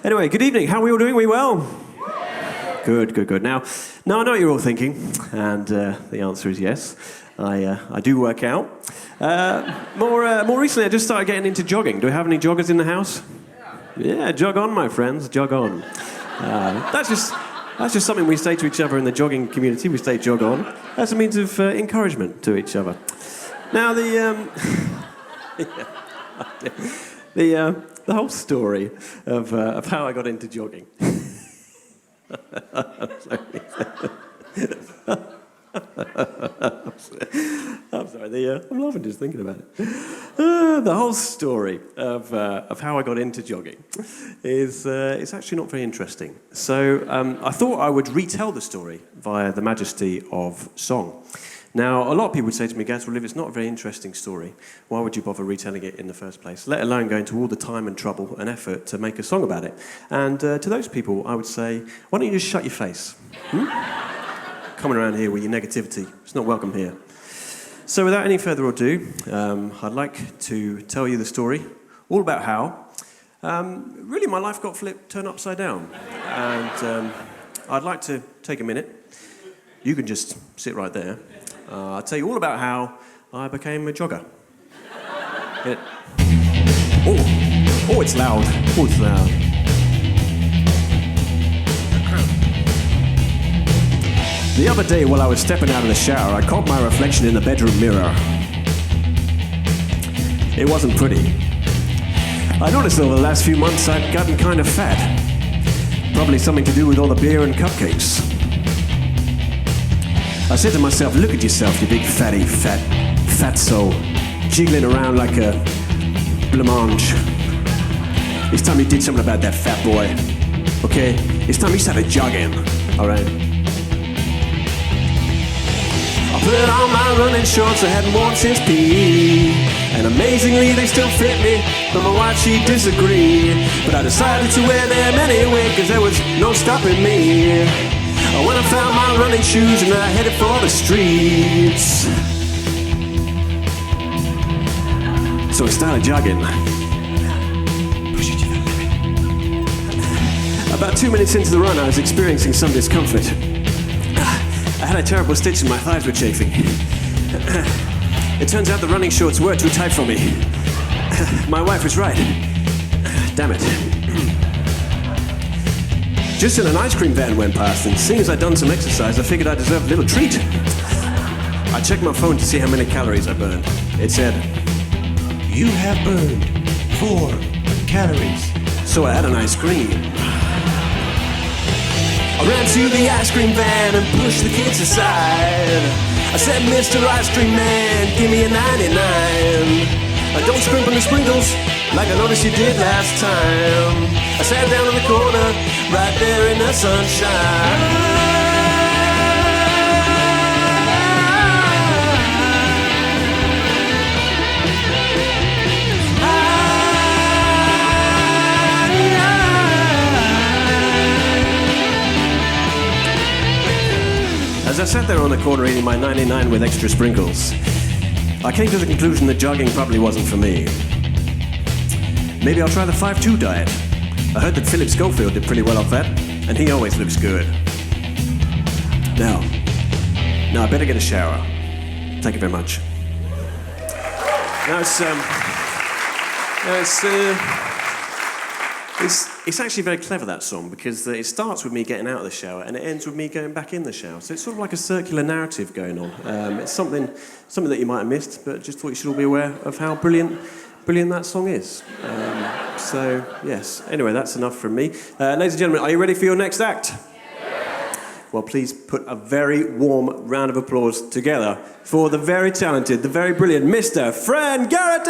Anyway, good evening. How are we all doing? We well? Good. Now I know what you're all thinking, and the answer is yes. I do work out. More recently, I just started getting into jogging. Do we have any joggers in the house? Yeah, jog on, my friends. Jog on. That's just something we say to each other in the jogging community. We say jog on. That's a means of encouragement to each other. Now the whole story of how I got into jogging. I'm sorry. I'm laughing just thinking about it. The whole story of how I got into jogging is it's actually not very interesting. So I thought I would retell the story via the majesty of song. Now, a lot of people would say to me, Gareth, well, if it's not a very interesting story, why would you bother retelling it in the first place, let alone going to all the time and trouble and effort to make a song about it? And to those people, I would say, why don't you just shut your face? Coming around here with your negativity, it's not welcome here. So without any further ado, I'd like to tell you the story, all about how really my life got turned upside down. And I'd like to take a minute. You can just sit right there. I'll tell you all about how I became a jogger. Oh, it's loud. Oh, it's loud. The other day, while I was stepping out of the shower, I caught my reflection in the bedroom mirror. It wasn't pretty. I noticed over the last few months I'd gotten kind of fat. Probably something to do with all the beer and cupcakes. I said to myself, look at yourself, you big fatso, jiggling around like a blancmange. It's time you did something about that fat boy, okay? It's time you started jogging, all right? I put on my running shorts I hadn't worn since PE, and amazingly they still fit me, but my wife, she disagreed. But I decided to wear them anyway, cause there was no stopping me. When I found my running shoes and I headed for the streets. So I started jogging. Push it to the limit. About 2 minutes into the run, I was experiencing some discomfort. I had a terrible stitch and my thighs were chafing. It turns out the running shorts were too tight for me. My wife was right. Damn it. Just then an ice cream van went past, and seeing as I'd done some exercise, I figured I deserved a little treat. I checked my phone to see how many calories I burned. It said, "You have burned 4 calories." So I had an ice cream. I ran to the ice cream van and pushed the kids aside. I said, "Mr. Ice Cream Man, give me a 99. Don't scrimp on the sprinkles like I noticed you did last time." I sat down in the corner, right there in the sunshine. As I sat there on the corner eating my 99 with extra sprinkles, I came to the conclusion that jogging probably wasn't for me. Maybe I'll try the 5-2 diet. I heard that Philip Schofield did pretty well off that, and he always looks good. Now I better get a shower. Thank you very much. Now it's actually very clever, that song, because it starts with me getting out of the shower and it ends with me going back in the shower. So it's sort of like a circular narrative going on. It's something that you might have missed, but just thought you should all be aware of how brilliant that song is. So, yes. Anyway, that's enough from me. Ladies and gentlemen, are you ready for your next act? Yeah. Well, please put a very warm round of applause together for the very talented, the very brilliant Mr. Fran Gareth!